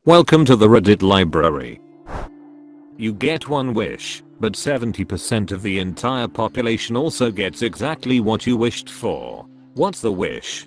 Welcome to the Reddit library. You get one wish, but 70% of the entire population also gets exactly what you wished for. What's the wish?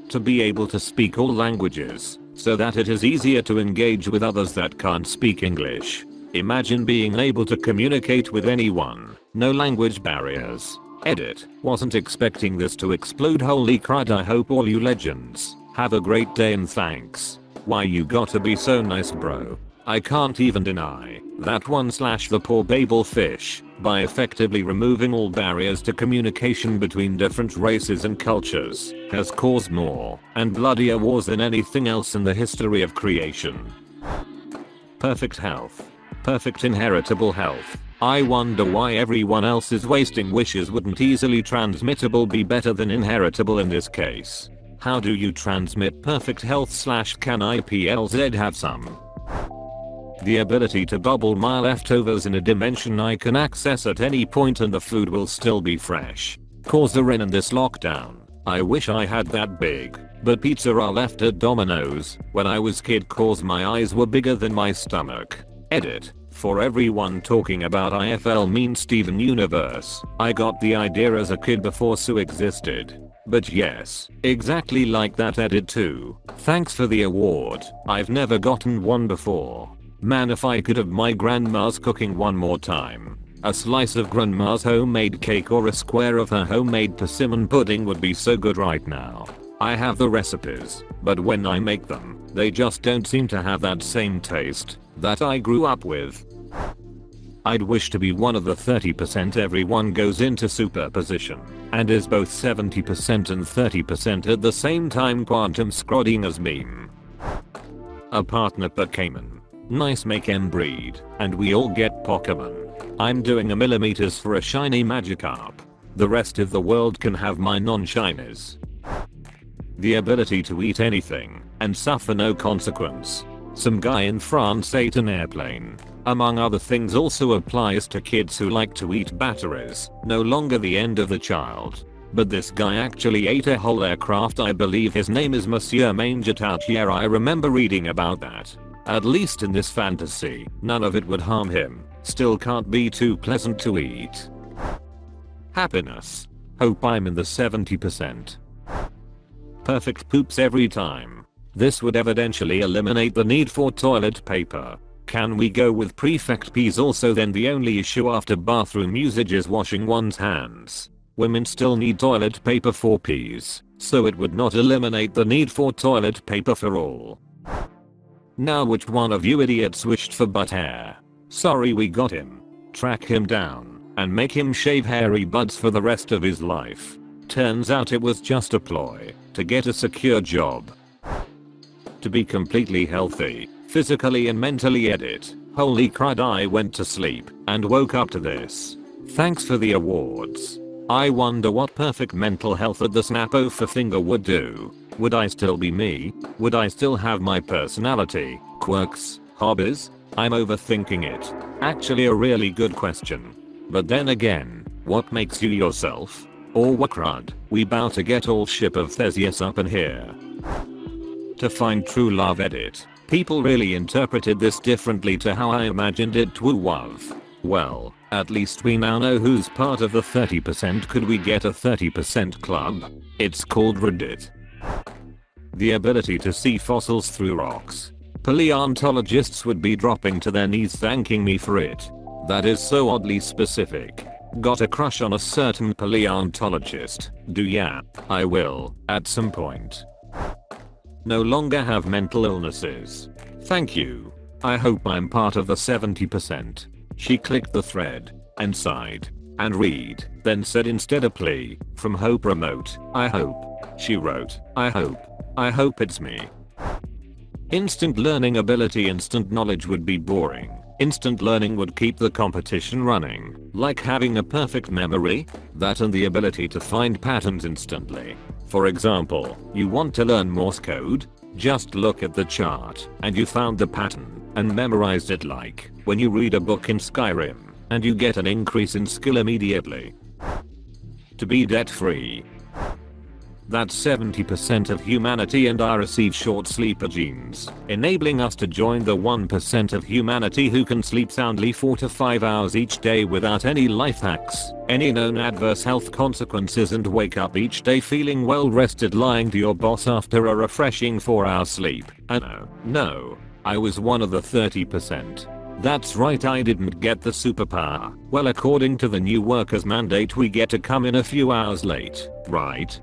To be able to speak all languages, so that it is easier to engage with others that can't speak English. Imagine being able to communicate with anyone, no language barriers. Edit. Wasn't expecting this to explode, holy crud. I hope all you legends have a great day and thanks. Why you gotta be so nice, bro. I can't even deny that one / the poor Babel fish, by effectively removing all barriers to communication between different races and cultures, has caused more and bloodier wars than anything else in the history of creation. Perfect health. Perfect inheritable health. I wonder why everyone else's wasting wishes wouldn't easily transmittable be better than inheritable in this case. How do you transmit perfect health / can IPLZ have some? The ability to double my leftovers in a dimension I can access at any point and the food will still be fresh. Cause the in this lockdown. I wish I had that big, but pizza I left at Domino's when I was kid cause my eyes were bigger than my stomach. Edit. For everyone talking about IFL means Steven Universe, I got the idea as a kid before Sue existed. But yes, exactly like that. Edit too. Thanks for the award. I've never gotten one before. Man, if I could have my grandma's cooking one more time. A slice of grandma's homemade cake or a square of her homemade persimmon pudding would be so good right now. I have the recipes, but when I make them, they just don't seem to have that same taste that I grew up with. I'd wish to be one of the 30% everyone goes into superposition and is both 70% and 30% at the same time. Quantum scrodding as meme. A partner per Cayman. Nice, make em breed, and we all get Pokemon. I'm doing a millimeters for a shiny Magikarp. The rest of the world can have my non-shinies. The ability to eat anything and suffer no consequence. Some guy in France ate an airplane. Among other things also applies to kids who like to eat batteries, no longer the end of the child. But this guy actually ate a whole aircraft. I believe his name is Monsieur Mangetouch. Yeah, I remember reading about that. At least in this fantasy, none of it would harm him. Still can't be too pleasant to eat. Happiness. Hope I'm in the 70%. Perfect poops every time. This would evidentially eliminate the need for toilet paper. Can we go with prefect peas also? Then the only issue after bathroom usage is washing one's hands. Women still need toilet paper for peas, so it would not eliminate the need for toilet paper for all. Now which one of you idiots wished for butt hair? Sorry, we got him. Track him down and make him shave hairy buds for the rest of his life. Turns out it was just a ploy to get a secure job. To be completely healthy, physically and mentally. Edit. Holy crud, I went to sleep and woke up to this. Thanks for the awards. I wonder what perfect mental health at the snap of a finger would do. Would I still be me? Would I still have my personality, quirks, hobbies? I'm overthinking it. Actually a really good question. But then again, what makes you yourself? Or what crud? We bout to get all ship of Theseus up in here. To find true love. Edit. People really interpreted this differently to how I imagined it to have. Well, at least we now know who's part of the 30%. Could we get a 30% club? It's called Reddit. The ability to see fossils through rocks. Paleontologists would be dropping to their knees thanking me for it. That is so oddly specific. Got a crush on a certain paleontologist. Do ya? I will, at some point. No longer have mental illnesses. Thank you. I hope I'm part of the 70%. She clicked the thread and sighed and read, then said instead a plea from Hope Remote. I hope. She wrote, I hope it's me. Instant learning ability. Instant knowledge would be boring. Instant learning would keep the competition running, like having a perfect memory, that and the ability to find patterns instantly. For example, you want to learn Morse code? Just look at the chart and you found the pattern and memorized it, like when you read a book in Skyrim and you get an increase in skill immediately. To be debt free. That's 70% of humanity, and I receive short sleeper genes, enabling us to join the 1% of humanity who can sleep soundly 4 to 5 hours each day without any life hacks, any known adverse health consequences, and wake up each day feeling well rested, lying to your boss after a refreshing 4-hour sleep. And no, I was one of the 30%. That's right, I didn't get the superpower. Well, according to the new workers mandate, we get to come in a few hours late, right?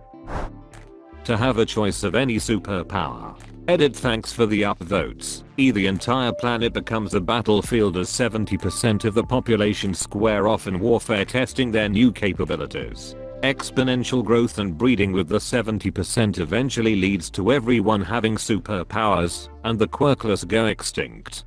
To have a choice of any superpower. Edit, thanks for the upvotes. The entire planet becomes a battlefield as 70% of the population square off in warfare testing their new capabilities. Exponential growth and breeding with the 70% eventually leads to everyone having superpowers, and the quirkless go extinct.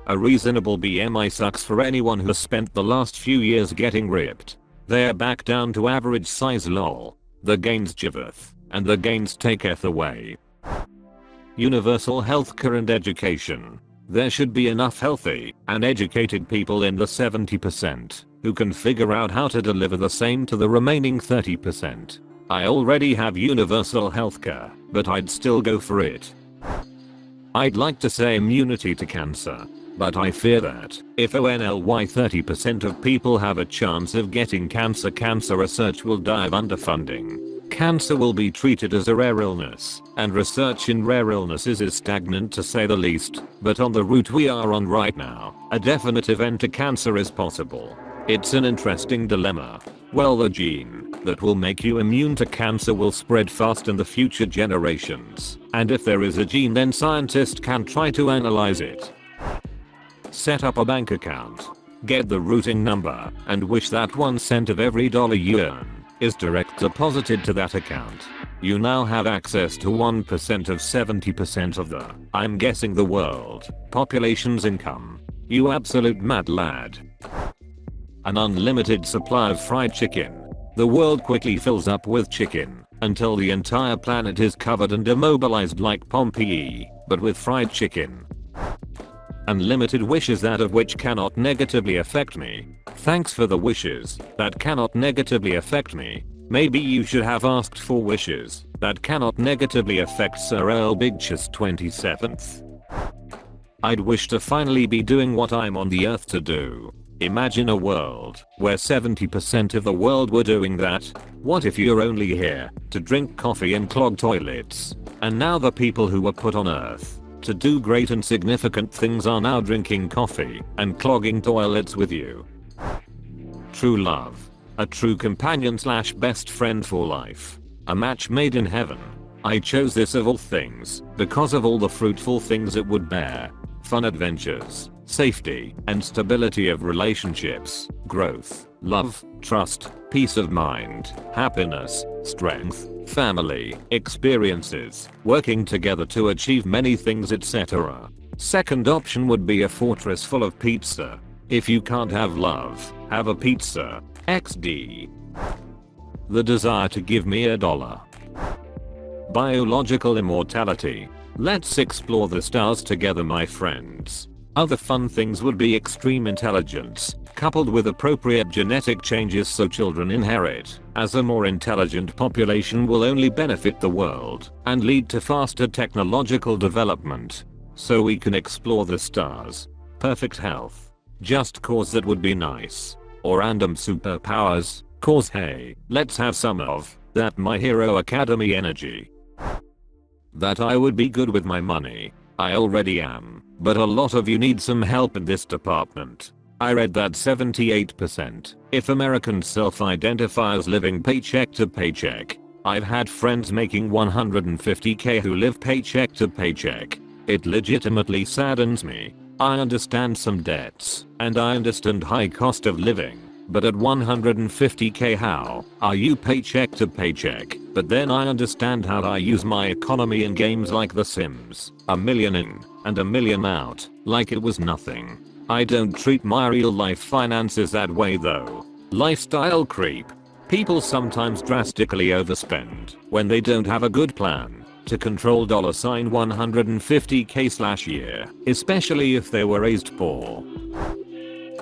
A reasonable BMI sucks for anyone who has spent the last few years getting ripped. They're back down to average size, lol. The gains giveth, and the gains taketh away. Universal healthcare and education. There should be enough healthy and educated people in the 70% who can figure out how to deliver the same to the remaining 30%. I already have universal healthcare, but I'd still go for it. I'd like to say immunity to cancer, but I fear that if only 30% of people have a chance of getting cancer, cancer research will die of underfunding. Cancer will be treated as a rare illness, and research in rare illnesses is stagnant to say the least, but on the route we are on right now, a definitive end to cancer is possible. It's an interesting dilemma. Well, the gene that will make you immune to cancer will spread fast in the future generations, and if there is a gene, then scientists can try to analyze it. Set up a bank account, get the routing number, and wish that 1 cent of every dollar you earn is direct deposited to that account. You now have access to 1% of 70% of the, I'm guessing, the world population's income. You absolute mad lad. An unlimited supply of fried chicken. The world quickly fills up with chicken until the entire planet is covered and immobilized like Pompeii, but with fried chicken. Unlimited wishes, that of which cannot negatively affect me. Thanks for the wishes that cannot negatively affect me. Maybe you should have asked for wishes that cannot negatively affect Sir Earl Bigchus 27th. I'd wish to finally be doing what I'm on the earth to do. Imagine a world where 70% of the world were doing that. What if you're only here to drink coffee and clog toilets? And now the people who were put on earth to do great and significant things are now drinking coffee and clogging toilets with you. True love. A true companion / best friend for life. A match made in heaven. I chose this of all things because of all the fruitful things it would bear. Fun adventures, safety and stability of relationships, growth, love, trust, peace of mind, happiness, strength, family, experiences, working together to achieve many things, etc. Second option would be a fortress full of pizza. If you can't have love, have a pizza. XD. The desire to give me $1. Biological immortality. Let's explore the stars together, my friends. Other fun things would be extreme intelligence, coupled with appropriate genetic changes so children inherit, as a more intelligent population will only benefit the world and lead to faster technological development. So we can explore the stars. Perfect health. Just cause that would be nice. Or random superpowers, cause hey, let's have some of that My Hero Academy energy. That I would be good with my money. I already am, but a lot of you need some help in this department. I read that 78% if Americans self-identify as living paycheck to paycheck. I've had friends making $150K who live paycheck to paycheck. It legitimately saddens me. I understand some debts, and I understand high cost of living, but at $150K how are you paycheck to paycheck? But then I understand how I use my economy in games like The Sims, $1 million in and $1 million out, like it was nothing. I don't treat my real life finances that way though. Lifestyle creep. People sometimes drastically overspend when they don't have a good plan to control $150K/year, especially if they were raised poor.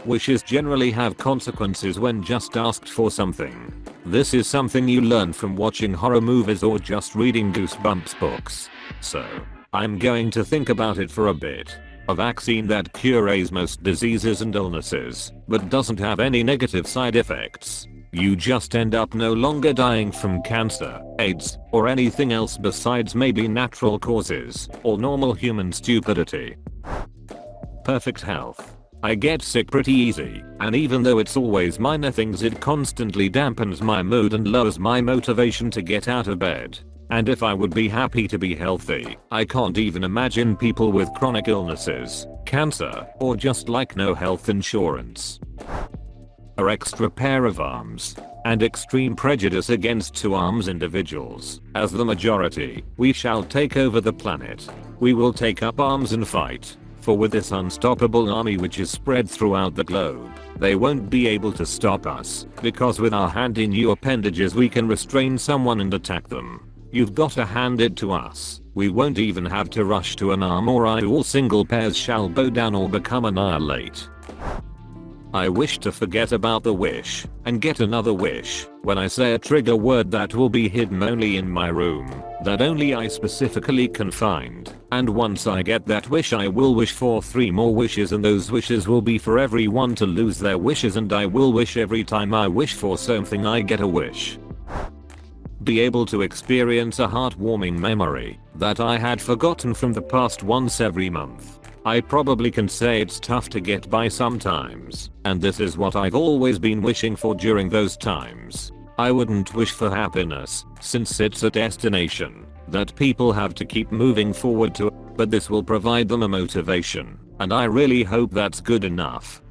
Wishes generally have consequences when just asked for something. This is something you learn from watching horror movies or just reading Goosebumps books. So, I'm going to think about it for a bit. A vaccine that cures most diseases and illnesses, but doesn't have any negative side effects. You just end up no longer dying from cancer, AIDS, or anything else besides maybe natural causes, or normal human stupidity. Perfect health. I get sick pretty easy, and even though it's always minor things, it constantly dampens my mood and lowers my motivation to get out of bed. And if I would be happy to be healthy, I can't even imagine people with chronic illnesses, cancer, or just like no health insurance. An extra pair of arms. And extreme prejudice against two-arms individuals. As the majority, we shall take over the planet. We will take up arms and fight. For with this unstoppable army which is spread throughout the globe, they won't be able to stop us, because with our handy new appendages we can restrain someone and attack them. You've got to hand it to us. We won't even have to rush to an arm, or all single pairs shall bow down or become annihilate. I wish to forget about the wish, and get another wish. When I say a trigger word that will be hidden only in my room, that only I specifically can find, and once I get that wish I will wish for 3 more wishes, and those wishes will be for everyone to lose their wishes, and I will wish every time I wish for something I get a wish. Be able to experience a heartwarming memory that I had forgotten from the past once every month. I probably can say it's tough to get by sometimes, and this is what I've always been wishing for during those times. I wouldn't wish for happiness, since it's a destination that people have to keep moving forward to, but this will provide them a motivation, and I really hope that's good enough.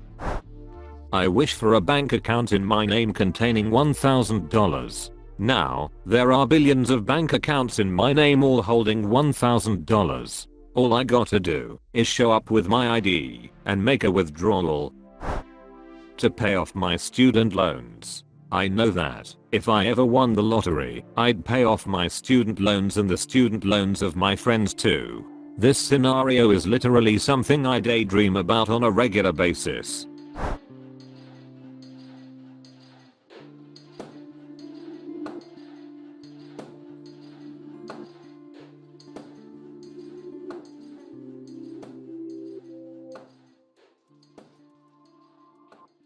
I wish for a bank account in my name containing $1,000. Now, there are billions of bank accounts in my name all holding $1,000. All I gotta do is show up with my ID and make a withdrawal to pay off my student loans. I know that if I ever won the lottery, I'd pay off my student loans and the student loans of my friends too. This scenario is literally something I daydream about on a regular basis.